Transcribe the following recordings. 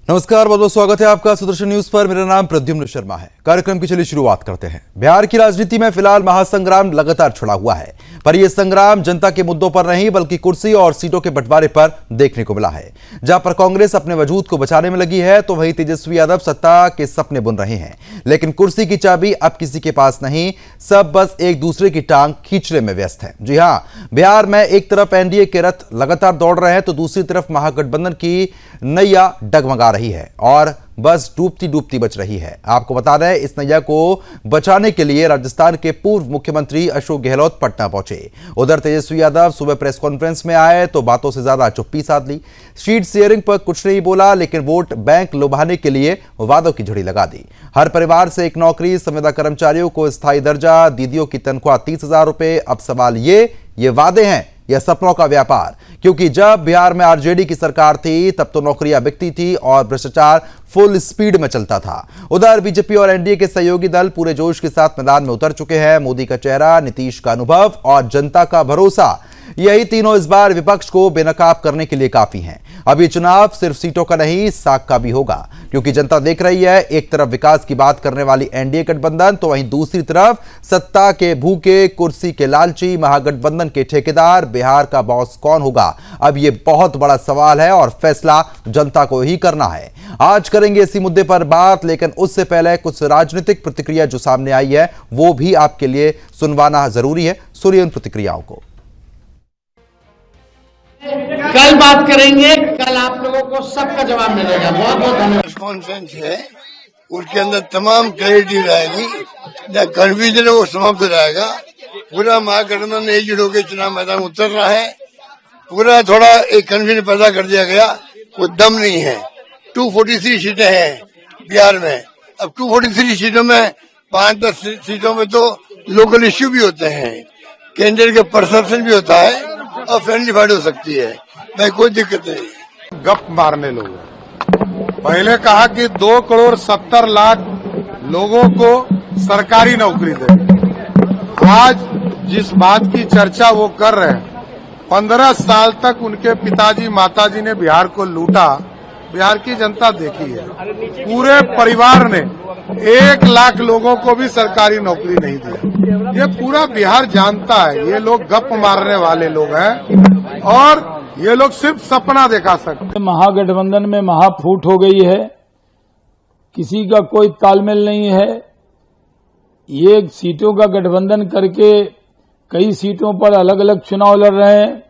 नमस्कार, बहुत बहुत स्वागत है आपका सुदर्शन न्यूज पर। मेरा नाम प्रद्युम्न शर्मा है। कार्यक्रम की चलिए शुरुआत करते हैं। बिहार की राजनीति में फिलहाल महासंग्राम लगातार छिड़ा हुआ है, पर यह संग्राम जनता के मुद्दों पर नहीं बल्कि कुर्सी और सीटों के बंटवारे पर देखने को मिला है। जहां पर कांग्रेस अपने वजूद को बचाने में लगी है, तो वहीं तेजस्वी यादव सत्ता के सपने बुन रहे हैं। लेकिन कुर्सी की चाबी अब किसी के पास नहीं, सब बस एक दूसरे की टांग खींचने में व्यस्त है। जी हां, बिहार में एक तरफ एनडीए के रथ लगातार दौड़ रहे हैं, तो दूसरी तरफ महागठबंधन की नैया डगमगा रही है और बस डूबती डूबती बच रही है। आपको बता दें, इस नैया को बचाने के लिए राजस्थान के पूर्व मुख्यमंत्री अशोक गहलोत पटना पहुंचे। उधर तेजस्वी यादव सुबह प्रेस कॉन्फ्रेंस में आए तो बातों से ज्यादा चुप्पी साध ली। सीट शेयरिंग पर कुछ नहीं बोला, लेकिन वोट बैंक लुभाने के लिए वादों की झड़ी लगा दी। हर परिवार से एक नौकरी, संविदा कर्मचारियों को स्थायी दर्जा, दीदियों की तनख्वाह 30,000 रुपए। अब सवाल ये वादे हैं या सपनों का व्यापार? क्योंकि जब बिहार में आरजेडी की सरकार थी तब तो नौकरियां बिकती थी और भ्रष्टाचार फुल स्पीड में चलता था। उधर बीजेपी और एनडीए के सहयोगी दल पूरे जोश के साथ मैदान में उतर चुके हैं। मोदी का चेहरा, नीतीश का अनुभव और जनता का भरोसा, यही तीनों इस बार विपक्ष को बेनकाब करने के लिए काफी हैं। अब ये चुनाव सिर्फ सीटों का नहीं, साख का भी होगा, क्योंकि जनता देख रही है, एक तरफ विकास की बात करने वाली एनडीए गठबंधन, तो वहीं दूसरी तरफ सत्ता के भूखे, कुर्सी के लालची महागठबंधन के ठेकेदार। बिहार का बॉस कौन होगा? अब ये बहुत बड़ा सवाल है और फैसला जनता को ही करना है। आज करेंगे इसी मुद्दे पर बात, लेकिन उससे पहले कुछ राजनीतिक प्रतिक्रिया जो सामने आई है वो भी आपके लिए सुनवाना जरूरी है। सुनिए उन प्रतिक्रियाओं को। कल बात करेंगे, कल आप लोगों को सबका जवाब मिलेगा। बहुत बहुत धन्यवाद। कॉन्फ्रेंस है, उसके अंदर तमाम क्लैरिटी रहेगी, जहाँ कन्फ्यूजन है वो समाप्त हो जाएगा। पूरा महागठबंधन एकजुट होकर चुनाव मैदान में उतर रहा है। पूरा थोड़ा एक कन्फ्यूजन पैदा कर दिया गया, कोई दम नहीं है। 243 सीटें हैं बिहार में। अब 243 सीटों में 5-10 सीटों में तो लोकल इश्यू भी होते हैं, कैंडिडेट का परसेप्शन भी होता है और फ्रेंडली फाइट हो सकती है। भाई कोई दिक्कत नहीं। गप मारने लोग पहले कहा कि 2,70,00,000 लोगों को सरकारी नौकरी दे। आज जिस बात की चर्चा वो कर रहे हैं, 15 साल तक उनके पिताजी माताजी ने बिहार को लूटा, बिहार की जनता देखी है। पूरे परिवार ने 1,00,000 लोगों को भी सरकारी नौकरी नहीं दिया। ये पूरा बिहार जानता है, ये लोग गप मारने वाले लोग हैं और ये लोग सिर्फ सपना दिखा सकते। महागठबंधन में महाफूट हो गई है, किसी का कोई तालमेल नहीं है। ये सीटों का गठबंधन करके कई सीटों पर अलग अलग चुनाव लड़ रहे हैं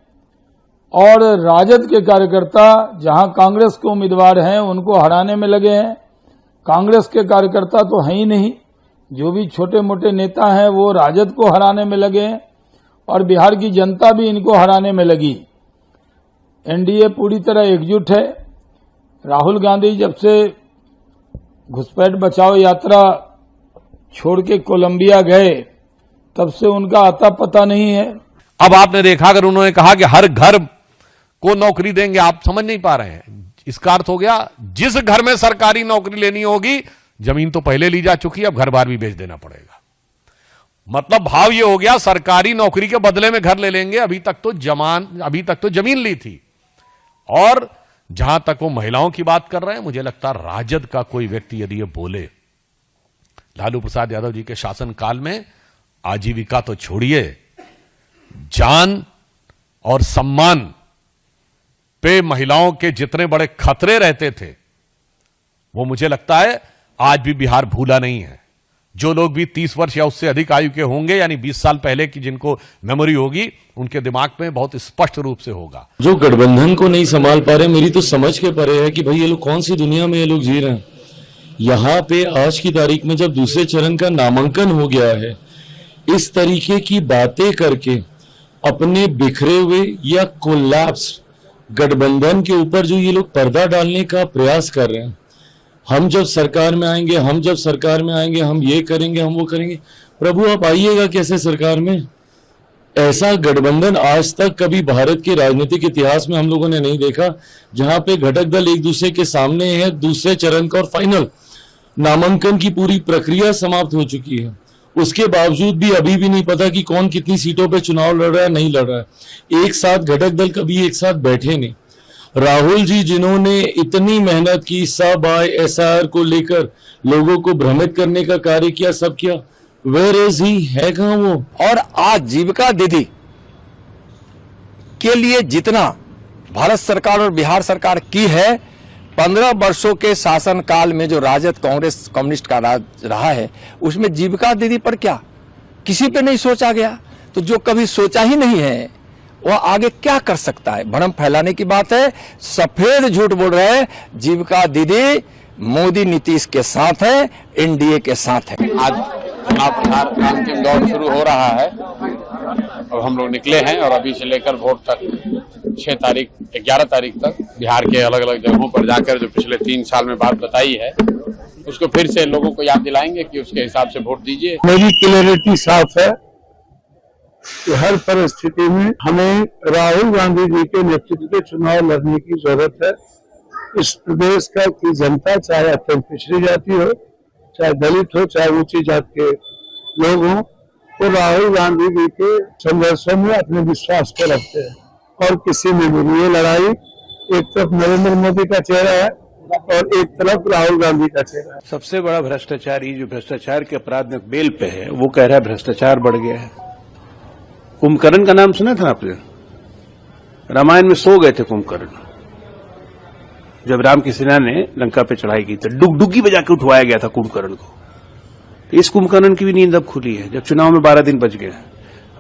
और राजद के कार्यकर्ता जहां कांग्रेस के उम्मीदवार हैं उनको हराने में लगे हैं। कांग्रेस के कार्यकर्ता तो हैं ही नहीं, जो भी छोटे मोटे नेता हैं वो राजद को हराने में लगे हैं और बिहार की जनता भी इनको हराने में लगी। एनडीए पूरी तरह एकजुट है। राहुल गांधी जब से घुसपैठ बचाओ यात्रा छोड़ के कोलंबिया गए तब से उनका आता पता नहीं है। अब आपने देखा, अगर उन्होंने कहा कि हर घर को नौकरी देंगे, आप समझ नहीं पा रहे हैं। इसका अर्थ हो गया जिस घर में सरकारी नौकरी लेनी होगी, जमीन तो पहले ली जा चुकी है, अब घर बार भी बेच देना पड़ेगा। मतलब भाव ये हो गया सरकारी नौकरी के बदले में घर ले लेंगे। अभी तक तो जमीन ली थी। और जहां तक वो महिलाओं की बात कर रहे हैं, मुझे लगता है राजद का कोई व्यक्ति यदि ये बोले, लालू प्रसाद यादव जी के शासनकाल में आजीविका तो छोड़िए, जान और सम्मान पे महिलाओं के जितने बड़े खतरे रहते थे, वो मुझे लगता है आज भी बिहार भूला नहीं है। जो लोग भी 30 वर्ष या उससे अधिक आयु के होंगे, यानी 20 साल पहले की जिनको मेमोरी होगी, उनके दिमाग में बहुत स्पष्ट रूप से होगा। जो गठबंधन को नहीं संभाल पा रहे, मेरी तो समझ के परे है कि भाई ये लोग कौन सी दुनिया में ये लोग जी रहे हैं। यहाँ पे आज की तारीख में जब दूसरे चरण का नामांकन हो गया है, इस तरीके की बातें करके अपने बिखरे हुए या कोलैप्स गठबंधन के ऊपर जो ये लोग पर्दा डालने का प्रयास कर रहे हैं, हम जब सरकार में आएंगे, हम ये करेंगे, हम वो करेंगे। प्रभु आप आइएगा कैसे सरकार में? ऐसा गठबंधन आज तक कभी भारत के राजनीतिक इतिहास में हम लोगों ने नहीं देखा, जहां पे घटक दल एक दूसरे के सामने है। दूसरे चरण का और फाइनल नामांकन की पूरी प्रक्रिया समाप्त हो चुकी है, उसके बावजूद भी अभी भी नहीं पता कि कौन कितनी सीटों पे चुनाव लड़ रहा है, नहीं लड़ रहा है। एक साथ घटक दल कभी एक साथ बैठे नहीं। राहुल जी जिन्होंने इतनी मेहनत की, सब आए एसआर को लेकर लोगों को भ्रमित करने का कार्य किया, सब किया, वेयर इज ही, है कहां वो? और आज जीविका दीदी के लिए जितना भारत सरकार और बिहार सरकार की है, 15 वर्षों के शासन काल में जो राजद कांग्रेस कम्युनिस्ट का राज रहा है, उसमें जीविका दीदी पर क्या किसी पे नहीं सोचा गया। तो जो कभी सोचा ही नहीं है वह आगे क्या कर सकता है? भ्रम फैलाने की बात है, सफेद झूठ बोल रहे हैं। जीविका दीदी मोदी नीतीश के साथ है, एनडीए के साथ है। आज चुनाव प्रचार का अंतिम दौर शुरू हो रहा है और हम लोग निकले हैं और अभी से लेकर वोट तक 11 तारीख तक बिहार के अलग अलग जगहों पर जाकर जो पिछले 3 साल में बात बताई है उसको फिर से लोगों को याद दिलाएंगे कि उसके हिसाब से वोट दीजिए। मेरी क्लैरिटी साफ है कि हर परिस्थिति में हमें राहुल गांधी जी के नेतृत्व में चुनाव लड़ने की जरूरत है। इस प्रदेश का की जनता, चाहे अत्यंत पिछड़ी जाति हो, चाहे दलित हो, चाहे ऊंची जात के लोग हों, तो राहुल गांधी जी के संघर्षों में अपने विश्वास को रखते हैं और किसी में भी। ये लड़ाई एक तरफ नरेंद्र मोदी का चेहरा है और एक तरफ राहुल गांधी का चेहरा है। सबसे बड़ा भ्रष्टाचारी जो भ्रष्टाचार के अपराध में बेल पे है, वो कह रहा है भ्रष्टाचार बढ़ गया है। कुंभकर्ण का नाम सुना था आपने? रामायण में सो गए थे कुंभकर्ण जब राम की सेना ने लंका पे चढ़ाई की, तो डुगडुगी बजा के उठवाया गया था कुंभकर्ण को। इस कुंभकर्ण की भी नींद अब खुली है जब चुनाव में 12 दिन बच गए।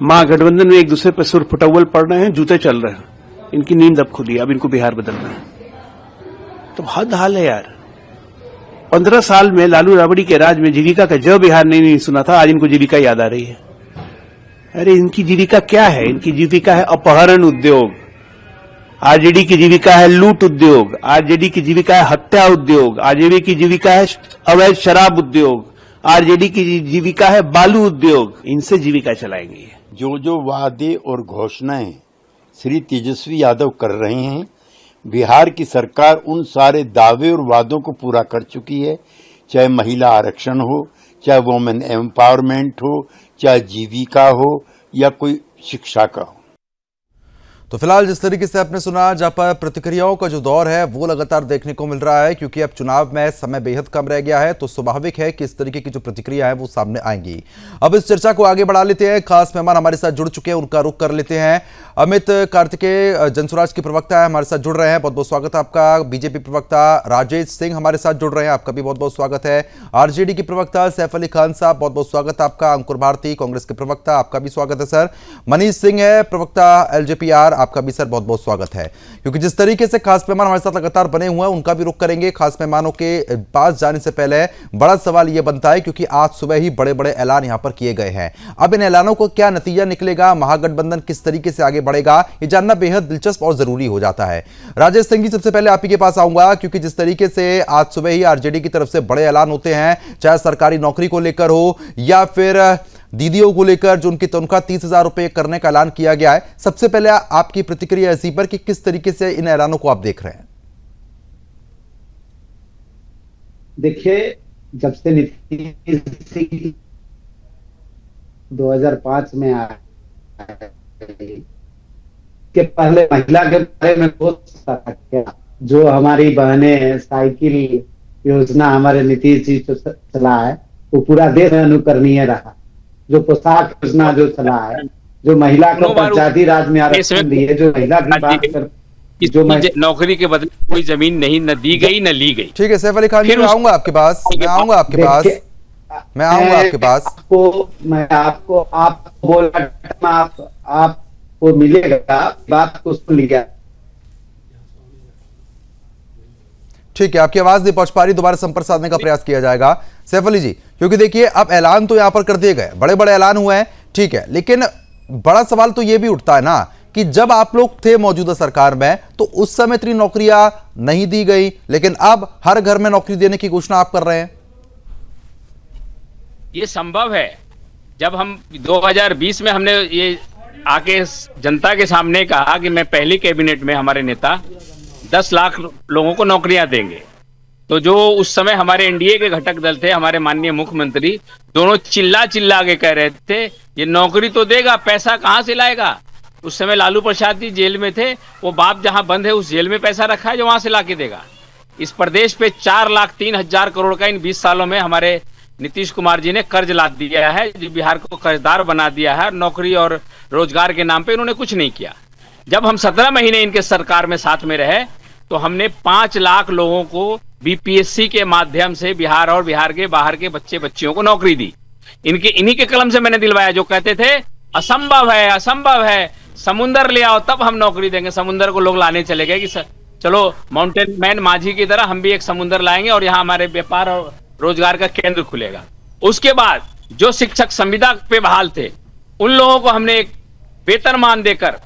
महागठबंधन में एक दूसरे पर सुर फुटौल पड़ रहे हैं, जूते चल रहे हैं, इनकी नींद अब खुली है। अब इनको बिहार बदलना है। तो हद हाल है यार। 15 साल में लालू राबड़ी के राज में जीविका का जब बिहार नहीं सुना था, आज इनको जीविका याद आ रही है। अरे इनकी जीविका क्या है? इनकी जीविका है अपहरण उद्योग, आरजेडी की जीविका है लूट उद्योग, आरजेडी की जीविका है हत्या उद्योग, आरजेडी की जीविका है अवैध शराब उद्योग, आरजेडी की जीविका है बालू उद्योग। इनसे जीविका चलाएंगे। जो जो वादे और घोषणाएं श्री तेजस्वी यादव कर रहे हैं, बिहार की सरकार उन सारे दावे और वादों को पूरा कर चुकी है। चाहे महिला आरक्षण हो, चाहे वुमेन एम्पावरमेंट हो, चाहे जीविका हो या कोई शिक्षा का हो। तो फिलहाल जिस तरीके से आपने सुना, जहां पर प्रतिक्रियाओं का जो दौर है वो लगातार देखने को मिल रहा है, क्योंकि अब चुनाव में समय बेहद कम रह गया है, तो स्वाभाविक है कि इस तरीके की जो प्रतिक्रिया है वो सामने आएंगी। अब इस चर्चा को आगे बढ़ा लेते हैं। खास मेहमान हमारे साथ जुड़ चुके हैं, उनका रुख कर लेते हैं। अमित कार्तिकेय जनसुराज के प्रवक्ता है, हमारे साथ जुड़ रहे हैं, बहुत बहुत स्वागत है आपका। बीजेपी प्रवक्ता राजेश सिंह हमारे साथ जुड़ रहे हैं, आपका भी बहुत बहुत स्वागत है। आरजेडी के प्रवक्ता सैफ अली खान साहब, बहुत बहुत स्वागत है आपका। अंकुर भारती कांग्रेस के प्रवक्ता, आपका भी स्वागत है सर। मनीष सिंह है प्रवक्ता एलजेपीआर, आपका भी सर बहुत बहुत स्वागत है। क्योंकि जिस तरीके से खास मेहमान हमारे साथ लगातार बने हुए हैं, उनका भी रुख करेंगे। खास मेहमानों के पास जाने से पहले बड़ा सवाल यह बनता है, क्योंकि आज सुबह ही बड़े बड़े ऐलान यहां पर किए गए हैं। अब इन ऐलानों को क्या नतीजा निकलेगा, महागठबंधन किस तरीके से आगे बढ़ेगा, ये जानना बेहद दिलचस्प और जरूरी हो जाता है। राजेश सिंह जी, सबसे पहले आप ही के पास आऊंगा, क्योंकि जिस तरीके से आज सुबह ही आरजेडी की तरफ से बड़े ऐलान होते हैं, चाहे सरकारी नौकरी को लेकर हो या फिर दीदियों को लेकर जो उनकी तनख्वाह 30,000 रुपए करने का ऐलान किया गया है, सबसे पहले आपकी प्रतिक्रिया इसी पर कि किस तरीके से इन ऐलानों को आप देख रहे हैं? देखिए, जब से नीतीश 2005 में आए के पहले महिला के बारे में बहुत जो हमारी बहनें साइकिल योजना हमारे नीतीश जी जो चला है वो पूरा देश में अनुकरणीय रहा। जो पोशाक योजना जो चला है, जो महिला को पंचायती राज में आरक्षण दिए, जो महिला की बात कर, जो नौकरी के बदले कोई जमीन नहीं न दी गई न ली गई। ठीक है सैफ अली खान जी, मैं आऊंगा आपके पास, मैं आऊंगा आपके पास। मैं आपको बोला, आपको मिलेगा, बात को सुन लिया। ठीक है, आपकी आवाज नहीं पहुंच पा रही, दोबारा संपर्क साधने का प्रयास किया जाएगा। सैफ अली जी, क्योंकि देखिए अब ऐलान तो यहां पर कर दिए गए, बड़े बड़े ऐलान हुए हैं, ठीक है, लेकिन बड़ा सवाल तो यह भी उठता है ना कि जब आप लोग थे मौजूदा सरकार में तो उस समय इतनी नौकरियां नहीं दी गई, लेकिन अब हर घर में नौकरी देने की घोषणा आप कर रहे हैं। ये संभव है। जब हम 2020 में हमने ये आके जनता के सामने कहा कि मैं पहली कैबिनेट में हमारे नेता 10 लाख लोगों को नौकरियां देंगे, तो जो उस समय हमारे एनडीए के घटक दल थे, हमारे माननीय मुख्यमंत्री दोनों चिल्ला चिल्ला के कह रहे थे ये नौकरी तो देगा, पैसा कहां से लाएगा। उस समय लालू प्रसाद जी जेल में थे, वो बाप जहां बंद है उस जेल में पैसा रखा है जो वहां से लाके देगा। इस प्रदेश पे 4,03,000 करोड़ का इन 20 सालों में हमारे नीतीश कुमार जी ने कर्ज लाद दिया है, जो बिहार को कर्जदार बना दिया है। नौकरी और रोजगार के नाम पे इन्होंने कुछ नहीं किया। जब हम 17 महीने इनके सरकार में साथ में रहे तो हमने 5 लाख लोगों को बीपीएससी के माध्यम से बिहार और बिहार के बाहर के बच्चे बच्चियों को नौकरी दी। इन्हीं के कलम से मैंने दिलवाया, जो कहते थे असंभव है, समुंदर ले आओ तब हम नौकरी देंगे। समुंदर को लोग लाने चले गए कि चलो माउंटेन मैन माझी की तरह हम भी एक समुंदर लाएंगे और यहाँ हमारे व्यापार और रोजगार का केंद्र खुलेगा। उसके बाद जो शिक्षक संविदा पे बहाल थे उन लोगों को हमने एक वेतनमान देकर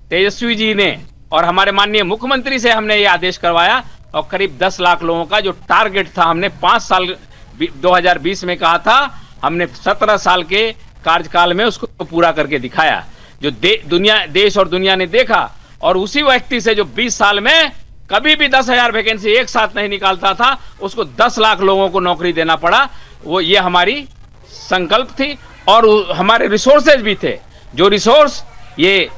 तेजस्वी जी ने और हमारे माननीय मुख्यमंत्री से हमने ये आदेश करवाया और करीब 10 लाख लोगों का जो टारगेट था हमने 5 साल 2020 में कहा था, हमने 17 साल के कार्यकाल में उसको पूरा करके दिखाया। जो देश और दुनिया ने देखा और उसी व्यक्ति से जो 20 साल में कभी भी 10,000 वैकेंसी एक साथ नहीं निकालता था उसको 10 लाख लोगों को नौकरी देना पड़ा। वो ये हमारी संकल्प थी और हमारे रिसोर्सेज भी थे। जो रिसोर्स ये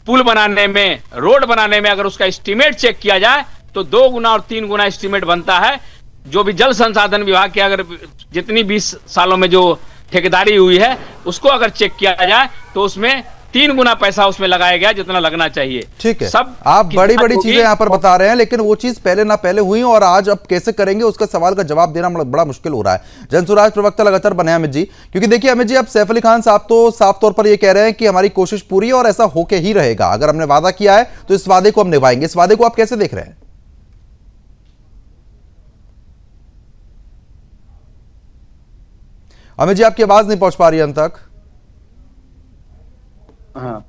पुल बनाने में, रोड बनाने में अगर उसका एस्टीमेट चेक किया जाए तो 2 गुना और 3 गुना एस्टीमेट बनता है। जो भी जल संसाधन विभाग के अगर जितनी 20 सालों में जो ठेकेदारी हुई है उसको अगर चेक किया जाए तो उसमें 3 गुना पैसा उसमें लगाया गया जितना लगना चाहिए। ठीक है, सब आप बड़ी बड़ी चीजें यहाँ पर बता रहे हैं, लेकिन वो चीज पहले ना पहले हुई और आज अब कैसे करेंगे उसका सवाल का जवाब देना बड़ा मुश्किल हो रहा है। जनसुराज प्रवक्ता लगातार बने अमित जी, क्योंकि देखिए अमित जी, अब सैफ अली खान साहब तो साफ तौर पर ये कह रहे हैं कि हमारी कोशिश पूरी है और ऐसा होके ही रहेगा। अगर हमने वादा किया है तो इस वादे को हम निभाएंगे। इस वादे को आप कैसे देख रहे हैं? अमित जी, आपकी आवाज नहीं पहुंच पा रही है हम तक। हाँ,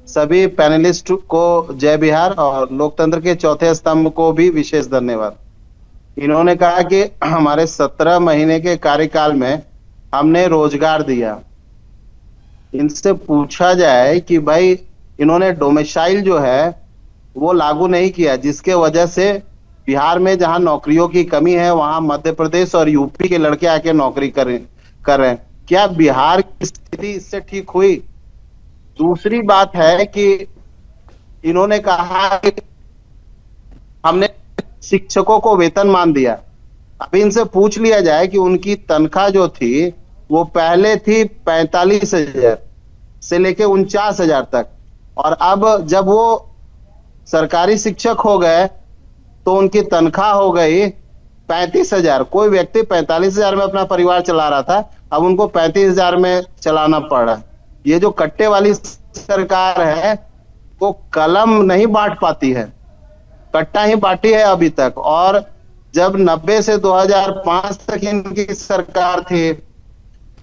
सभी पैनलिस्ट को जय बिहार और लोकतंत्र के चौथे स्तंभ को भी विशेष धन्यवाद। इन्होंने कहा कि हमारे 17 महीने के कार्यकाल में हमने रोजगार दिया। इनसे पूछा जाए कि भाई इन्होंने डोमिसाइल जो है वो लागू नहीं किया, जिसके वजह से बिहार में जहां नौकरियों की कमी है वहां मध्य प्रदेश और यूपी के लड़के आके नौकरी कर रहे हैं। क्या बिहार की स्थिति इससे ठीक हुई? दूसरी बात है कि इन्होंने कहा कि हमने शिक्षकों को वेतनमान दिया। अभी इनसे पूछ लिया जाए कि उनकी तनख्वाह जो थी वो पहले थी 45,000 से लेके 49,000 तक, और अब जब वो सरकारी शिक्षक हो गए तो उनकी तनख्वाह हो गई 35,000। कोई व्यक्ति 45,000 में अपना परिवार चला रहा था, अब उनको 35,000 में चलाना पड़ा। ये जो कट्टे वाली सरकार है वो कलम नहीं बांट पाती है, कट्टा ही बांटी है अभी तक। और जब 90 से 2005 तक इनकी सरकार थी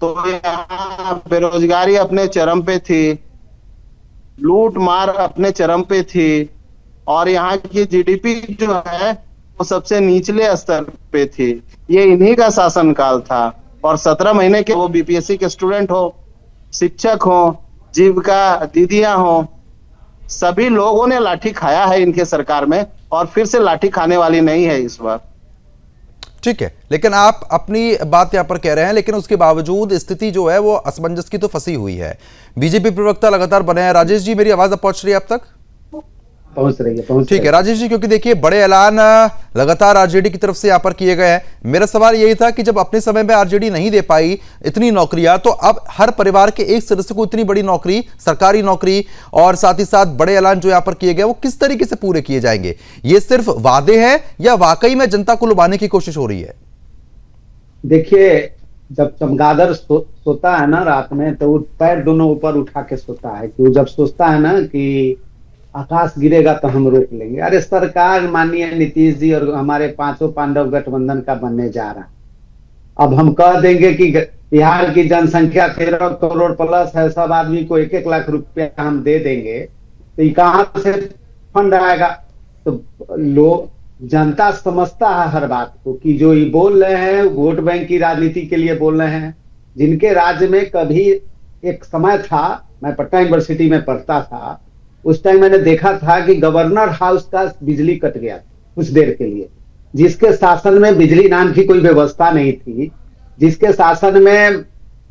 तो यहाँ बेरोजगारी अपने चरम पे थी, लूट मार अपने चरम पे थी, और यहाँ की जीडीपी जो है वो सबसे निचले स्तर पे थी। ये इन्हीं का शासनकाल था। और 17 महीने के वो बीपीएससी के स्टूडेंट हो, शिक्षक हो, जीविका दीदियां हो, सभी लोगों ने लाठी खाया है इनके सरकार में और फिर से लाठी खाने वाली नहीं है इस बार। ठीक है, लेकिन आप अपनी बात यहां पर कह रहे हैं, लेकिन उसके बावजूद स्थिति जो है वो असमंजस की तो फंसी हुई है। बीजेपी प्रवक्ता लगातार बने हैं। राजेश जी, मेरी आवाज अब पहुंच रही है अब तक? पहुंच रही है। ठीक है राजेश जी, क्योंकि देखिए बड़े ऐलान लगातार आरजेडी की तरफ से यहाँ पर किए गए हैं। मेरा सवाल यही था कि जब अपने समय में आरजेडी नहीं दे पाई इतनी नौकरियां, तो अब हर परिवार के एक सदस्य को इतनी बड़ी नौकरी, सरकारी नौकरी, और साथ ही साथ बड़े ऐलान जो यहाँ पर किए गए वो किस तरीके से पूरे किए जाएंगे? ये सिर्फ वादे हैं या वाकई में जनता को लुभाने की कोशिश हो रही है? देखिए, जब चमगादड़ सोता है ना रात में तो वो पैर दोनों ऊपर उठा के सोता है, कि वो जब सोचता है ना कि आकाश गिरेगा तो हम रोक लेंगे। अरे सरकार माननीय नीतीश जी और हमारे 5 पांडव गठबंधन का बनने जा रहा है। अब हम कह देंगे कि बिहार की जनसंख्या 13 करोड़ प्लस है, सब आदमी को 1-1 लाख रुपया हम दे देंगे, तो ये कहाँ से फंड आएगा? तो लोग, जनता समझता है हर बात को कि जो ये बोल रहे हैं वोट बैंक की राजनीति के लिए बोल रहे हैं। जिनके राज्य में कभी एक समय था, मैं पटना यूनिवर्सिटी में पढ़ता था, उस टाइम मैंने देखा था कि गवर्नर हाउस का बिजली कट गया कुछ देर के लिए, जिसके शासन में बिजली नाम की कोई व्यवस्था नहीं थी, जिसके शासन में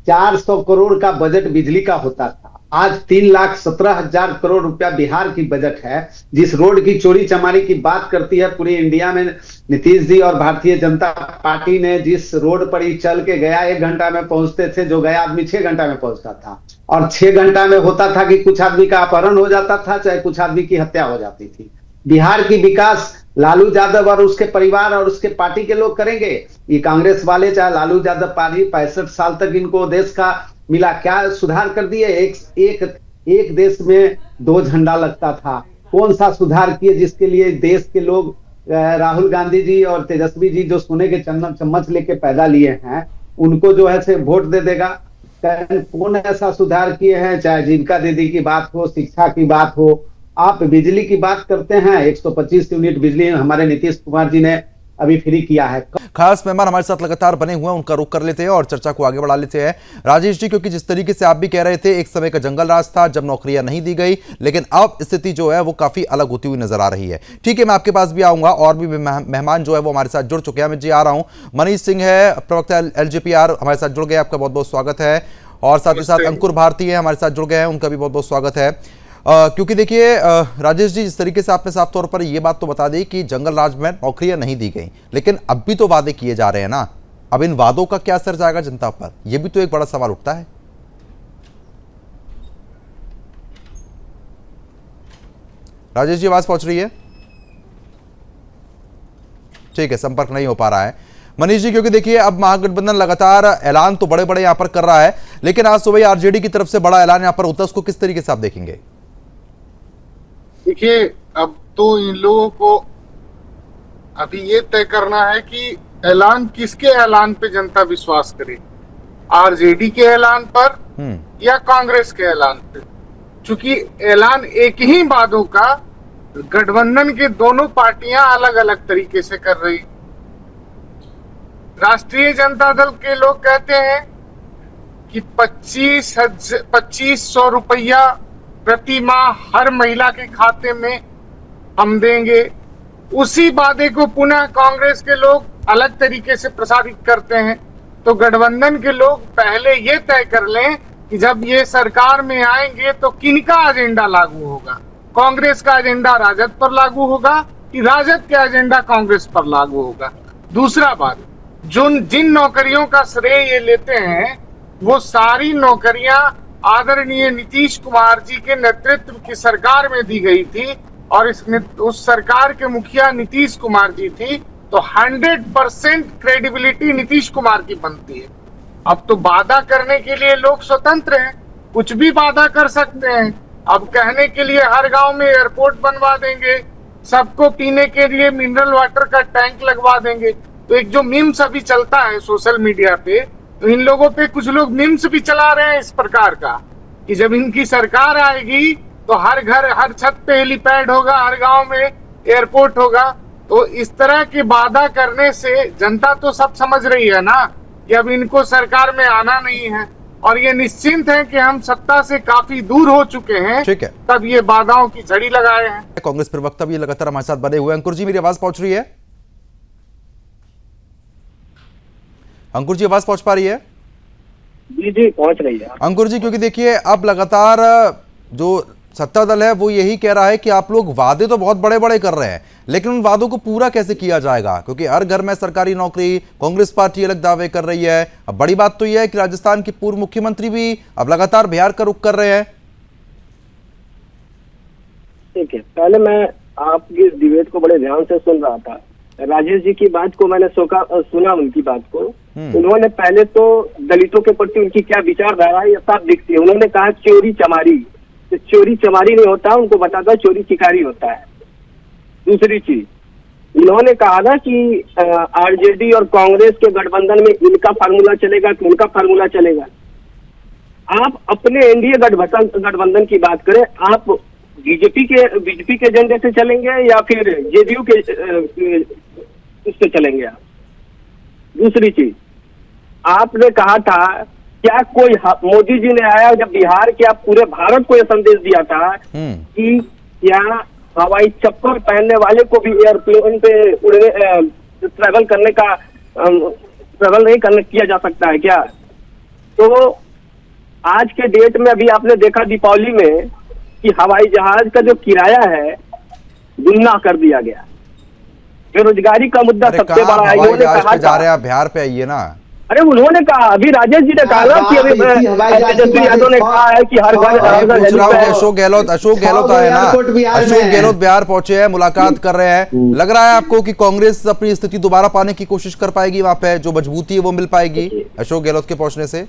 400 करोड़ का बजट बिजली का होता था। आज 3,17,000 करोड़ रुपया बिहार की बजट है। जिस रोड की चोरी चमारी की बात करती है पूरी इंडिया में, नीतीश जी और भारतीय जनता पार्टी ने जिस रोड पर ही चल के गया 1 घंटा में पहुंचते थे, जो गया आदमी 6 घंटा में पहुंचता था। और 6 घंटा में होता था कि कुछ आदमी का अपहरण हो जाता था, चाहे कुछ आदमी की हत्या हो जाती थी। बिहार की विकास लालू यादव और उसके परिवार और उसके पार्टी के लोग करेंगे। ये कांग्रेस वाले, चाहे लालू यादव पार्टी, 65 साल तक इनको देश का मिला, क्या सुधार कर दिए? एक देश में 2 झंडा लगता था, कौन सा सुधार किए जिसके लिए देश के लोग, राहुल गांधी जी और तेजस्वी जी जो सोने के चम्मच लेके पैदा लिए हैं, उनको जो है से वोट दे देगा? कौन ऐसा सुधार किए हैं? चाहे जीविका दीदी की बात हो, शिक्षा की बात हो, आप बिजली की बात करते हैं, 125 यूनिट बिजली हमारे नीतीश कुमार जी ने अभी फ्री किया है। खास मेहमान हमारे साथ लगातार बने हुए हैं, उनका रुख कर लेते हैं और चर्चा को आगे बढ़ा लेते हैं। राजेश जी, क्योंकि जिस तरीके से आप भी कह रहे थे, एक समय का जंगल राज था जब नौकरियां नहीं दी गई, लेकिन अब स्थिति जो है वो काफी अलग होती हुई नजर आ रही है। ठीक है, मैं आपके पास भी आऊंगा, और भी मेहमान जो है वो हमारे साथ जुड़ चुके हैं। मैं जी आ रहा हूं, मनीष सिंह है, प्रवक्ता LJPR हमारे साथ जुड़ गए, आपका बहुत बहुत स्वागत है। और साथ ही साथ अंकुर भारती है, हमारे साथ जुड़ गए हैं, उनका भी बहुत बहुत स्वागत है। क्योंकि देखिए राजेश जी, जिस तरीके से आपने साफ तौर पर ये बात तो बता दी कि जंगल राज में नौकरियां नहीं दी गई, लेकिन अब भी तो वादे किए जा रहे हैं ना। अब इन वादों का क्या असर जाएगा जनता पर, यह भी तो एक बड़ा सवाल उठता है। राजेश जी, आवाज पहुंच रही है? ठीक है, संपर्क नहीं हो पा रहा है। मनीष जी, क्योंकि देखिए अब महागठबंधन लगातार ऐलान तो बड़े बड़े यहां पर कर रहा है, लेकिन आज सुबह आरजेडी की तरफ से बड़ा ऐलान यहां पर होता है, उसको किस तरीके से आप देखेंगे? देखिए, अब तो इन लोगों को अभी ये तय करना है कि ऐलान किसके ऐलान पे जनता विश्वास करे, आरजेडी के ऐलान पर या कांग्रेस के ऐलान पे। चूंकि ऐलान एक ही वादों का गठबंधन के दोनों पार्टियां अलग अलग तरीके से कर रही। राष्ट्रीय जनता दल के लोग कहते हैं कि 2500 रुपया प्रति माह हर महिला के खाते में हम देंगे। उसी वादे को पुनः कांग्रेस के लोग अलग तरीके से प्रसारित करते हैं। तो गठबंधन के लोग पहले ये तय कर लें कि जब ये सरकार में आएंगे तो किनका एजेंडा लागू होगा, कांग्रेस का एजेंडा राजद पर लागू होगा कि राजद का एजेंडा कांग्रेस पर लागू होगा। दूसरा बात, जिन नौकरियों का श्रेय ये लेते हैं वो सारी नौकरियां आदरणीय नीतीश कुमार जी के नेतृत्व की सरकार में दी गई थी और उस सरकार के मुखिया नीतीश कुमार जी थी, तो 100% क्रेडिबिलिटी नीतीश कुमार की बनती है। अब तो वादा करने के लिए लोग स्वतंत्र हैं, कुछ भी वादा कर सकते हैं। अब कहने के लिए हर गांव में एयरपोर्ट बनवा देंगे, सबको पीने के लिए मिनरल वाटर का टैंक लगवा देंगे। तो एक जो मीम्स अभी चलता है सोशल मीडिया पे, तो इन लोगों पे कुछ लोग मीम्स भी चला रहे हैं इस प्रकार का कि जब इनकी सरकार आएगी तो हर घर हर छत पे हेलीपैड होगा, हर गांव में एयरपोर्ट होगा। तो इस तरह के वादा करने से जनता तो सब समझ रही है ना कि अब इनको सरकार में आना नहीं है, और ये निश्चिंत है कि हम सत्ता से काफी दूर हो चुके हैं। ठीक है, तब ये वादाओं की झड़ी लगाए हैं। कांग्रेस प्रवक्ता भी लगातार हमारे साथ बने हुए। अंकुर जी, मेरी आवाज पहुंच रही है? अंकुर जी, आवाज पहुंच पा रही है? जी जी, पहुंच रही है। अंकुर जी, क्योंकि देखिए अब लगातार जो सत्ता दल है वो यही कह रहा है कि आप लोग वादे तो बहुत बड़े बड़े कर रहे हैं, लेकिन उन वादों को पूरा कैसे किया जाएगा, क्योंकि हर घर में सरकारी नौकरी, कांग्रेस पार्टी अलग दावे कर रही है। अब बड़ी बात तो यह है कि राजस्थान के पूर्व मुख्यमंत्री भी अब लगातार बिहार का रुख कर रहे हैं। ठीक है, पहले मैं आपकी डिबेट को बड़े ध्यान से सुन रहा था। राजेश जी की बात को मैंने सुना, उनकी बात को। उन्होंने पहले तो दलितों के प्रति उनकी क्या विचारधारा है ये साफ दिखती है। उन्होंने कहा चोरी चमारी, तो चोरी चमारी नहीं होता, उनको बताता चोरी चिकारी होता है। दूसरी चीज, इन्होंने कहा ना कि आरजेडी और कांग्रेस के गठबंधन में इनका फार्मूला चलेगा कि उनका फार्मूला चलेगा। आप अपने एनडीए गठबंधन की बात करें, आप बीजेपी के एजेंडे से चलेंगे या फिर जेडीयू के उससे चलेंगे आप? दूसरी चीज, आपने कहा था क्या कोई मोदी जी ने आया जब बिहार के आप पूरे भारत को यह संदेश दिया था कि क्या हवाई चप्पल पहनने वाले को भी एयरप्लेन पे उड़ने ट्रैवल करने का ट्रैवल नहीं करने किया जा सकता है क्या? तो आज के डेट में अभी आपने देखा दीपावली में कि हवाई जहाज का जो किराया है दुगना कर दिया गया। बेरोजगारी का मुद्दा सबसे बड़ा है। इन्होंने कहा जा रहे हैं आप बिहार पे आइए ना। अरे उन्होंने कहा, अभी राजेश जी ने कहा ना कि अभी तेजस्वी यादव ने कहा है कि हर घर अशोक गहलोत आए ना, अशोक गहलोत बिहार पहुंचे हैं, मुलाकात कर रहे हैं। लग रहा है आपको कि कांग्रेस अपनी स्थिति दोबारा पाने की कोशिश कर पाएगी, वहां पे जो मजबूती है वो मिल पाएगी अशोक गहलोत के पहुंचने से?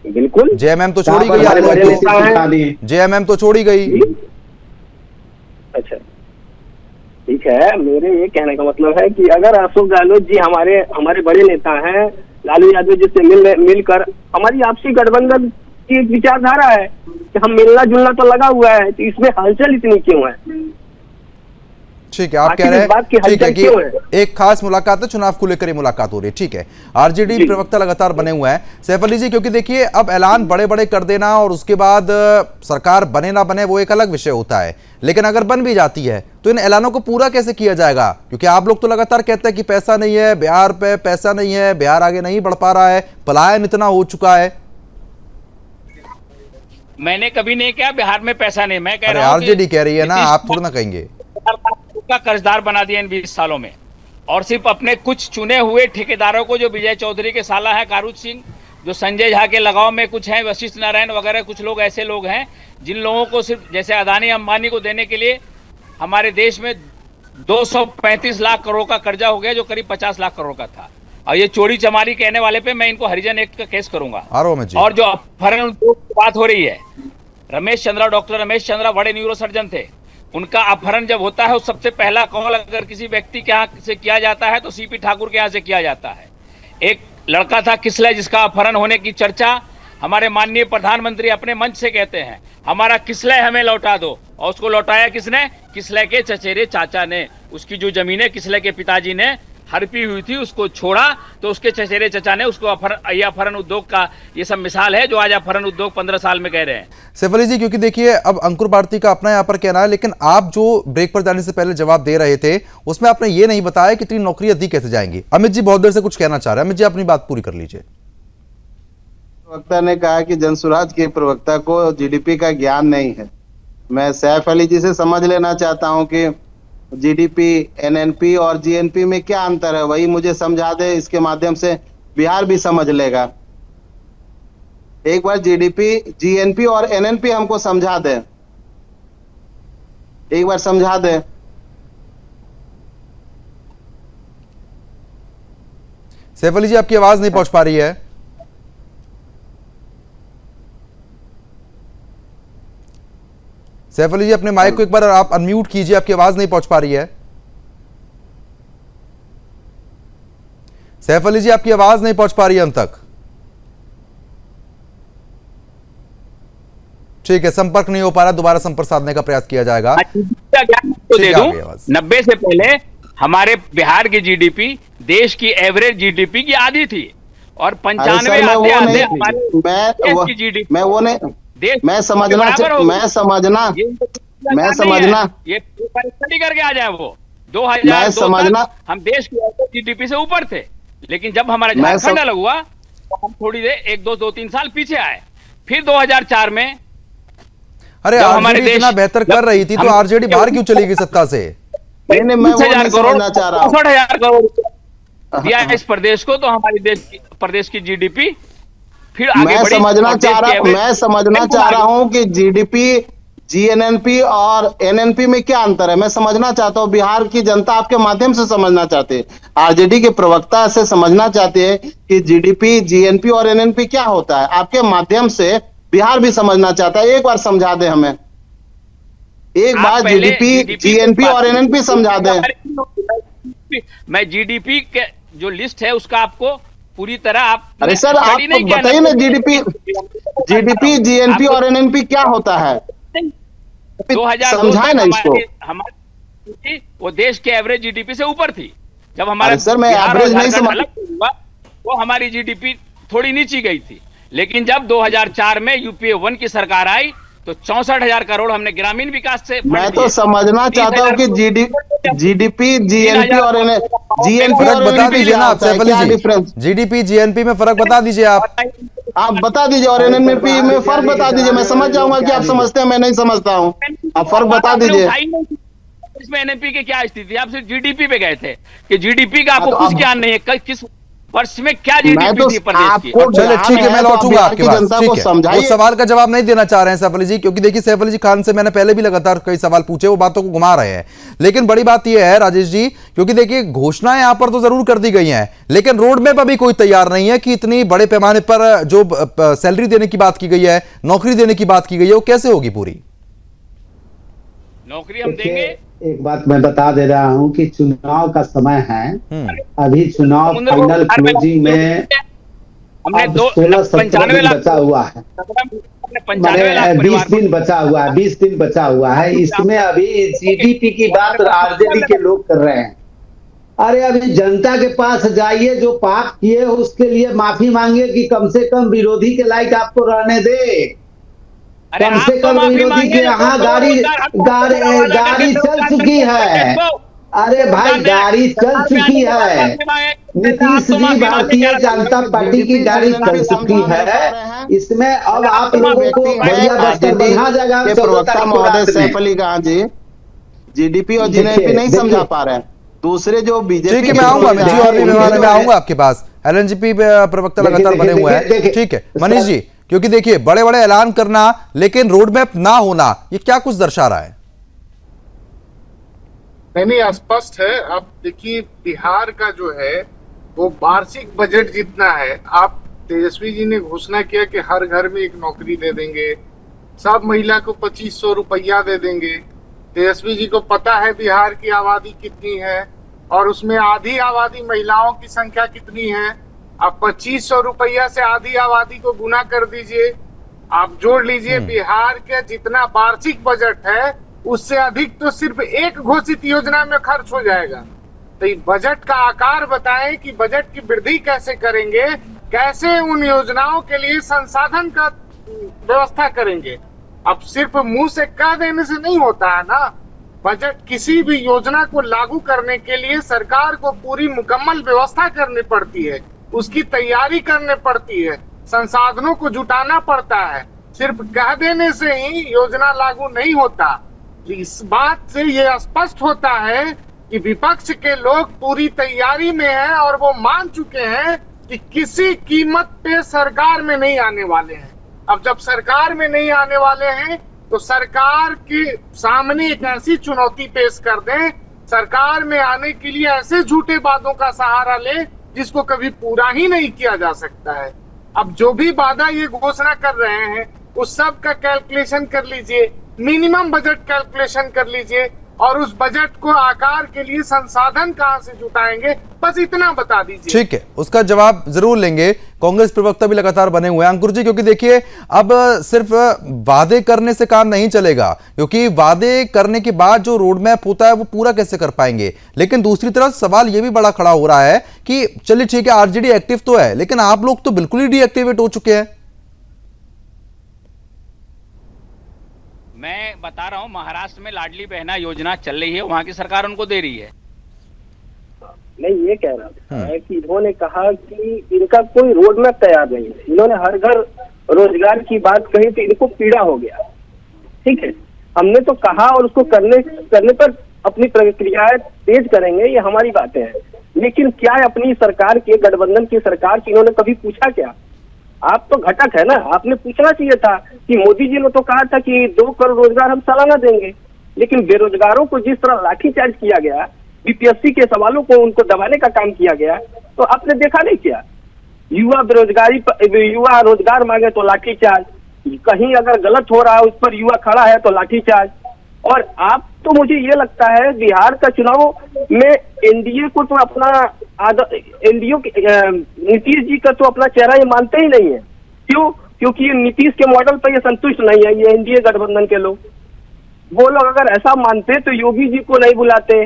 बिल्कुल। जेएमएम तो छोड़ी गई, जेएमएम तो छोड़ी गई। अच्छा ठीक है, मेरे ये कहने का मतलब है कि अगर अशोक गहलोत जी हमारे बड़े नेता हैं, लालू यादव जी से मिलकर हमारी आपसी गठबंधन की एक विचारधारा है कि हम मिलना जुलना तो लगा हुआ है, तो इसमें हलचल इतनी क्यों है? ठीक है, आप कह रहे हैं ठीक है कि एक खास मुलाकात है, चुनाव को लेकर ये मुलाकात हो रही है। ठीक है, आरजेडी प्रवक्ता लगातार बने हुए हैं सैफ अली जी, क्योंकि देखिए अब ऐलान बड़े बड़े कर देना और उसके बाद सरकार बने ना बने वो एक अलग विषय होता है, लेकिन अगर बन भी जाती है तो इन ऐलानों को पूरा कैसे किया जाएगा? क्योंकि आप लोग तो लगातार कहते हैं कि पैसा नहीं है, बिहार पे पैसा नहीं है, बिहार आगे नहीं बढ़ पा रहा है, पलायन इतना हो चुका है। मैंने कभी नहीं कहा बिहार में पैसा नहीं, मैं कह रहा हूं आरजेडी कह रही है ना, आप थोड़ा ना कहेंगे। का कर्जदार बना दिया इन 20 सालों में, और सिर्फ अपने कुछ चुने हुए ठेकेदारों को, जो विजय चौधरी के साला है कारूज सिंह, जो संजय झा के लगाव में कुछ हैं, वशिष्ठ नारायण वगैरह कुछ लोग ऐसे लोग हैं जिन लोगों को सिर्फ जैसे अदानी अंबानी को देने के लिए हमारे देश में 235 लाख करोड़ का कर्जा हो गया, जो करीब 50 लाख करोड़ का था। और ये चोरी चमारी कहने वाले पे मैं इनको हरिजन एक्ट का केस करूंगा। और जो अपहरण उद्योग की बात हो रही है, डॉक्टर रमेश चंद्रा बड़े न्यूरो सर्जन थे, उनका अपहरण जब होता है, उस सबसे पहला कॉल अगर किसी व्यक्ति के यहाँ से किया जाता है तो सीपी ठाकुर के यहाँ से किया जाता है। एक लड़का था किसलय, जिसका अपहरण होने की चर्चा हमारे माननीय प्रधानमंत्री अपने मंच से कहते हैं, हमारा किसलय हमें लौटा दो, और उसको लौटाया किसने? किसलय के चचेरे चाचा ने। उसकी जो जमीनें किसलय के पिताजी ने हड़पी हुई थी उसको छोड़ा, तो उसके चचेरे चचा ने उसको अपहरण उद्योग का ये सब मिसाल है, जो आज अपहरण उद्योग 15 साल में कह रहे हैं। सैफ अली जी, क्योंकि देखिए अब अंकुर भारती का अपना यहाँ पर कहना है, लेकिन आप जो ब्रेक पर जाने से पहले जवाब दे रहे थे उसमें आपने ये नहीं बताया कि 3 नौकरियां दी कैसे जाएंगी। अमित जी बहुत देर से कुछ कहना चाह रहे हैं, अमित जी अपनी बात पूरी कर लीजिए। प्रवक्ता ने कहा कि जनसुराज के प्रवक्ता को जीडीपी का ज्ञान नहीं है। मैं सैफ अली जी से समझ लेना चाहता हूं कि जीडीपी, एनएनपी और जीएनपी में क्या अंतर है, वही मुझे समझा दे, इसके माध्यम से बिहार भी समझ लेगा। एक बार जीडीपी, जीएनपी और एनएनपी हमको समझा दे, एक बार समझा दे। सैफ अली जी आपकी आवाज नहीं पहुंच पा रही है। सैफ अली जी अपने माइक को एक बार आप अनम्यूट कीजिए, आपकी आवाज नहीं पहुंच पा रही है। सैफ अली जी आपकी आवाज नहीं पहुंच पा रही है हम तक। ठीक है, संपर्क नहीं हो पा रहा, दोबारा संपर्क साधने का प्रयास किया जाएगा। दे दूं, 90 से पहले हमारे बिहार की जीडीपी देश की एवरेज जीडीपी की आधी थी, और 95 मैं समझना ये स्टडी करके आ जाए वो 2002 तक हम देश की जीडीपी से ऊपर थे, लेकिन जब हमारा झारखंड अलग हुआ तो हम थोड़ी देर 2-3 साल पीछे आए। फिर 2004 में अरे आरजेडी इतना बेहतर कर रही थी तो आरजेडी बाहर क्यों चली गई सत्ता से? मैं 60,000 करोड़ 60,000 करोड़ दिया इस प्रदेश को, तो हमारी प्रदेश की जीडीपी फिर आगे मैं समझना चाह रहा हूं कि जीडीपी, जीएनएनपी और एनएनपी में क्या अंतर है, मैं समझना चाहता हूं। बिहार की जनता आपके माध्यम से समझना चाहती है, आरजेडी के प्रवक्ता से समझना चाहते हैं कि जीडीपी, जीएनपी और एनएनपी क्या होता है। आपके माध्यम से बिहार भी समझना चाहता है, एक बार समझा दे हमें, एक बार जीडीपी, जीएनपी और एनएनपी समझा दे। मैं जीडीपी के जो लिस्ट है उसका आपको पूरी तरह आप, अरे सर आप बताइए ना, जीडीपी, जीएनपी और एनएनपी क्या होता है, 2002 ना इसको। हमारी वो देश के एवरेज जीडीपी से ऊपर थी। जब हमारा सर मैं एवरेज नहीं समझ, वो हमारी जीडीपी थोड़ी नीची गई थी, लेकिन जब 2004 में यूपीए 1 की सरकार आई तो 64,000 करोड़ हमने ग्रामीण विकास से। मैं तो समझना चाहता हूँ कि जीडीपी, जीएनपी और जीएनपी बता दीजिए ना आप सैफ अली जी, जीडीपी जीएनपी में फर्क बता दीजिए आप। आप बता दीजिए, और एनएनपी में फर्क बता दीजिए, मैं समझ जाऊंगा कि आप समझते हैं, मैं नहीं समझता हूँ। आप फर्क बता दीजिए। इसमें एनएनपी की क्या स्थिति है? आप सिर्फ जीडीपी पे गए थे कि जीडीपी का आपको कुछ ज्ञान नहीं है, किस वर्ष में क्या जीडीपी थी प्रदेश की। चलिए ठीक है, मैं लौटूंगा आपके पास, ठीक है। वो सवाल का जवाब नहीं देना चाह रहे हैं सैफ अली जी, क्योंकि देखिए सैफ अली जी खान से मैंने पहले भी लगातार कई सवाल पूछे, वो बातों को घुमा रहे हैं। लेकिन बड़ी बात यह है राजेश जी, क्योंकि देखिए घोषणाएं यहां पर तो जरूर कर दी गई हैं, लेकिन रोड मैप अभी कोई तैयार नहीं है कि इतनी बड़े पैमाने पर जो सैलरी देने की बात की गई है, नौकरी देने की बात की गई है, वो कैसे होगी पूरी? नौकरी हम देंगे। एक बात मैं बता दे रहा हूं कि चुनाव का समय है, अभी चुनाव फाइनल क्लोजिंग में 16-17 दिन बचा हुआ है, 20 दिन बचा हुआ है, 20 दिन बचा हुआ है। इसमें अभी जीडीपी की बात आरजेडी के लोग कर रहे हैं। अरे अभी जनता के पास जाइए, जो पाप किए उसके लिए माफी मांगिए कि कम से कम विरोधी के लायक आपको रहने दे। कम से कम विरोधी के यहाँ गाड़ी चल चुकी है। अरे भाई गाड़ी चल चुकी है, नीतीश जी भारतीय जनता पार्टी की गाड़ी चल चुकी है। इसमें अब आप लोगों को बढ़िया बस्तर बना जाएगा। प्रवक्ता महोदय सैफ अली खान जी जीडीपी और जीएनएलपी नहीं समझा पा रहे हैं। दूसरे जो बीजेपी, ठीक है, मैं आऊंगा, मैं जी और भी मैं आऊंगा आपके पास। एलएनजीपी प्रवक्ता लगातार बने हुए हैं, ठीक है मनीष जी, क्योंकि देखिए बड़े बड़े ऐलान करना लेकिन रोड मैप ना होना, ये क्या कुछ दर्शा रहा है? नहीं, स्पष्ट है। आप देखिए बिहार का जो है वो वार्षिक बजट जितना है, आप तेजस्वी जी ने घोषणा किया कि हर घर में एक नौकरी दे देंगे, सब महिला को 2500 रुपया दे देंगे। तेजस्वी जी को पता है बिहार की आबादी कितनी है और उसमें आधी आबादी महिलाओं की संख्या कितनी है। आप 2500 रुपया से आधी आबादी को गुना कर दीजिए, आप जोड़ लीजिए, बिहार के जितना वार्षिक बजट है उससे अधिक तो सिर्फ एक घोषित योजना में खर्च हो जाएगा। तो ये बजट का आकार बताएं कि बजट की वृद्धि कैसे करेंगे, कैसे उन योजनाओं के लिए संसाधन का व्यवस्था करेंगे। अब सिर्फ मुंह से कह देने से नहीं होता है ना। बजट किसी भी योजना को लागू करने के लिए सरकार को पूरी मुकम्मल व्यवस्था करनी पड़ती है, उसकी तैयारी करनी पड़ती है, संसाधनों को जुटाना पड़ता है। सिर्फ कह देने से ही योजना लागू नहीं होता। इस बात से ये स्पष्ट होता है कि विपक्ष के लोग पूरी तैयारी में हैं और वो मान चुके हैं कि किसी कीमत पे सरकार में नहीं आने वाले हैं। अब जब सरकार में नहीं आने वाले हैं तो सरकार के सामने एक ऐसी चुनौती पेश कर दें, सरकार में आने के लिए ऐसे झूठे वादों का सहारा ले जिसको कभी पूरा ही नहीं किया जा सकता है। अब जो भी वादा ये घोषणा कर रहे हैं उस सब का कैलकुलेशन कर लीजिए, मिनिमम बजट कैलकुलेशन कर लीजिए और उस बजट को आकार के लिए संसाधन कहां से जुटाएंगे, बस इतना बता दीजिए। ठीक है, उसका जवाब जरूर लेंगे। कांग्रेस प्रवक्ता भी लगातार बने हुए हैं अंकुर जी, क्योंकि देखिए अब सिर्फ वादे करने से काम नहीं चलेगा, क्योंकि वादे करने के बाद जो रोड मैप होता है वो पूरा कैसे कर पाएंगे। लेकिन दूसरी तरफ सवाल ये भी बड़ा खड़ा हो रहा है कि चलिए ठीक है आरजेडी एक्टिव तो है, लेकिन आप लोग तो बिल्कुल ही डीएक्टिवेट हो चुके हैं। मैं बता रहा हूं, महाराष्ट्र में लाडली बहना योजना चल रही है, वहां की सरकार उनको दे रही है। मैं ये कह रहा था कि इन्होंने कहा कि इनका कोई रोड मैप तैयार नहीं है। इन्होंने हर घर रोजगार की बात कही तो इनको पीड़ा हो गया। ठीक है, हमने तो कहा और उसको करने पर अपनी प्रक्रियाएं तेज करेंगे, ये हमारी बातें हैं। लेकिन क्या अपनी सरकार के, गठबंधन की सरकार की इन्होंने कभी पूछा क्या? आप तो घटक है ना, आपने पूछना चाहिए था कि मोदी जी ने तो कहा था कि 2 करोड़ रोजगार हम सालाना देंगे, लेकिन बेरोजगारों को जिस तरह लाठीचार्ज किया गया, बीपीएससी के सवालों को उनको दबाने का काम किया गया, तो आपने देखा नहीं क्या? युवा रोजगार मांगे तो लाठीचार्ज, कहीं अगर गलत हो रहा है उस पर युवा खड़ा है तो लाठीचार्ज। और आप तो मुझे ये लगता है बिहार का चुनाव में एनडीए को तो अपना नीतीश जी का तो अपना चेहरा ये मानते ही नहीं है। क्यों? क्योंकि ये नीतीश के मॉडल पर ये संतुष्ट नहीं है, ये एनडीए गठबंधन के लोग। वो लोग अगर ऐसा मानते तो योगी जी को नहीं बुलाते,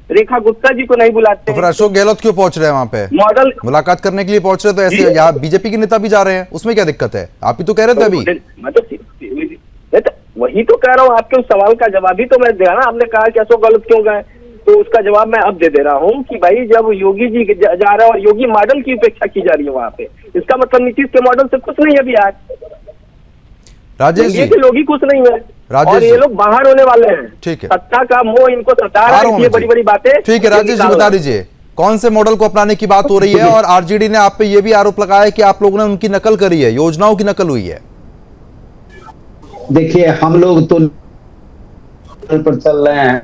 रेखा गुप्ता जी को नहीं बुलाते। तो फिर अशोक गहलोत क्यों पहुंच रहे हैं वहां पे? मॉडल मुलाकात करने के लिए पहुंच रहे, तो ऐसे यहाँ बीजेपी के नेता भी जा रहे हैं, उसमें क्या दिक्कत है? आप ही तो कह रहे थे अभी। मैं तो वही तो कह रहा हूँ, आपके उस सवाल का जवाब ही तो मैं दे रहा हूँ। आपने कहा कि अशोक गहलोत क्यों गए, तो उसका जवाब मैं अब दे रहा हूँ कि भाई जब योगी जी जा रहे हैं और योगी मॉडल की उपेक्षा की जा रही है वहां पे, इसका मतलब नीतीश के मॉडल से खुश नहीं है बिहार। राजेश जी, के लोग ही खुश नहीं है और जी, ये लोग बाहर होने वाले हैं। ठीक है, सत्ता का मोह इनको सता रहा है, ये बड़ी बड़ी बातें। ठीक है राजेश जी, बता दीजिए कौन से मॉडल को अपनाने की बात हो रही है? और आरजेडी ने आप पे ये भी आरोप लगाया है कि आप लोगों ने उनकी नकल करी है, योजनाओं की नकल हुई है। देखिए हम लोग तो पर चल रहे हैं,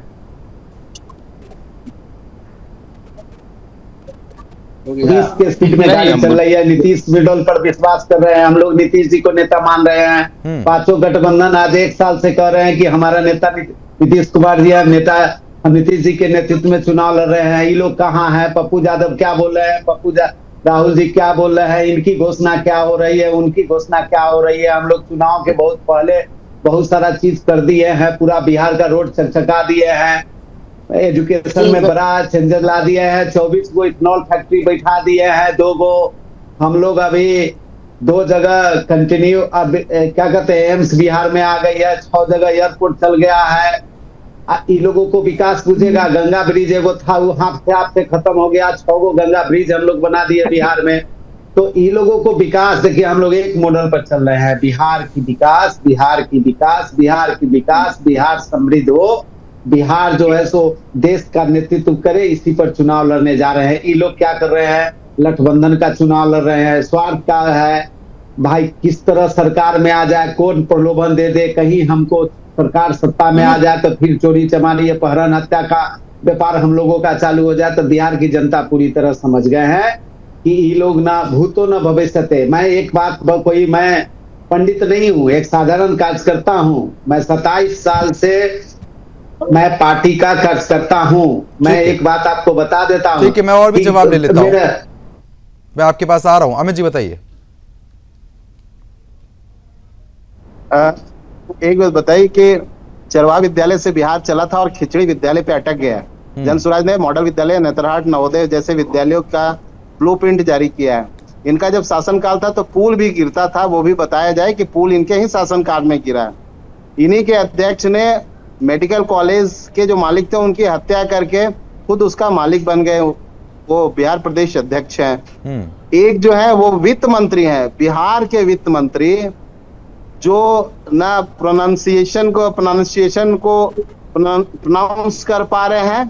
20 के स्पीड में गाड़ी चल रही है। नीतीश मॉडल पर विश्वास कर रहे हैं, हम लोग नीतीश जी को नेता मान रहे हैं। पांचों गठबंधन आज 1 साल से कह रहे हैं कि हमारा नेता नीतीश कुमार जी, नेता हम नीतीश जी के नेतृत्व में चुनाव लड़ रहे हैं। ये लोग कहाँ हैं? पप्पू यादव क्या बोल रहे हैं? राहुल जी क्या बोल रहे हैं? इनकी घोषणा क्या हो रही है? उनकी घोषणा क्या हो रही है? हम लोग चुनाव के बहुत पहले बहुत सारा चीज कर दिए हैं, पूरा बिहार का रोड चकचका दिए हैं, एजुकेशन में बड़ा चेंजेस ला दिए हैं, 24 गो इथेनॉल फैक्ट्री बैठा दिए हैं, 2 गो हम लोग अभी 2 जगह कंटिन्यू क्या कहते हैं एम्स बिहार में आ गई है, 6 जगह एयरपोर्ट चल गया है। इन लोगों को विकास पूछेगा, गंगा ब्रिज एगो था वो हाथ से खत्म हो गया, 6 गो गंगा ब्रिज हम लोग बना दिए बिहार में। तो इन लोगों को विकास, देखिए हम लोग एक मॉडल पर चल रहे हैं, बिहार की विकास, बिहार की विकास, बिहार की विकास, बिहार समृद्ध हो, बिहार जो है सो देश का नेतृत्व करे, इसी पर चुनाव लड़ने जा रहे हैं। ये लोग क्या कर रहे हैं? गठबंधन का चुनाव लड़ रहे हैं, स्वार्थ का है भाई, किस तरह सरकार में आ जाए, कौन प्रलोभन दे दे, कहीं हमको सरकार सत्ता में आ जाए तो फिर चोरी चमारी अपहरण हत्या का व्यापार हम लोगों का चालू हो जाए। तो बिहार की जनता पूरी तरह समझ गए हैं कि ये लोग ना भूतो न भविष्यते। मैं एक बात, कोई मैं पंडित नहीं हूँ, एक साधारण कार्यकर्ता हूँ। मैं 27 साल से मैं पार्टी का कार्यकर्ता हूँ। मैं एक बात आपको बता देता हूँ। ठीक है, मैं और भी जवाब ले लेता हूँ, मैं आपके पास आ रहा हूँ। अमित जी बताइए। एक बात बताइए कि चरवाहा विद्यालय से बिहार चला था और खिचड़ी विद्यालय पे अटक गया है। जन स्वराज ने मॉडल विद्यालय, नेतरहाट, नवोदय जैसे विद्यालयों का ब्लूप्रिंट जारी किया है। इनका जब शासनकाल था तो पुल भी गिरता था, वो भी बताया जाए कि पुल इनके ही शासनकाल में गिरा है। इन्हीं के अध्यक्ष ने मेडिकल कॉलेज के जो मालिक थे उनकी हत्या करके खुद उसका मालिक बन गए, वो बिहार प्रदेश अध्यक्ष हैं। एक जो है वो वित्त मंत्री हैं, बिहार के वित्त मंत्री, जो ना प्रोनाउंसिएशन को प्रोनाउंस कर पा रहे हैं,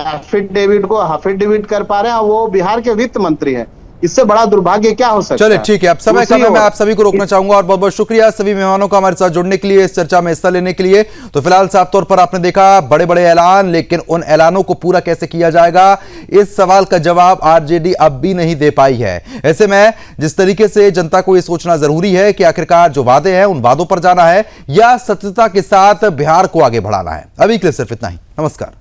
एफिडेविट को हफिडेविट कर पा रहे हैं, वो बिहार के वित्त मंत्री हैं। इससे बड़ा दुर्भाग्य क्या हो सकता है? चलिए ठीक है, अब समय कम है, मैं आप सभी को रोकना चाहूंगा और बहुत बहुत शुक्रिया सभी मेहमानों का हमारे साथ जुड़ने के लिए, इस चर्चा में हिस्सा लेने के लिए। तो फिलहाल साफ तौर पर आपने देखा बड़े बड़े ऐलान, लेकिन उन ऐलानों को पूरा कैसे किया जाएगा, इस सवाल का जवाब आरजेडी अब भी नहीं दे पाई है। ऐसे में जिस तरीके से जनता को यह सोचना जरूरी है कि आखिरकार जो वादे हैं उन वादों पर जाना है या सत्यता के साथ बिहार को आगे बढ़ाना है। अभी के लिए सिर्फ इतना ही, नमस्कार।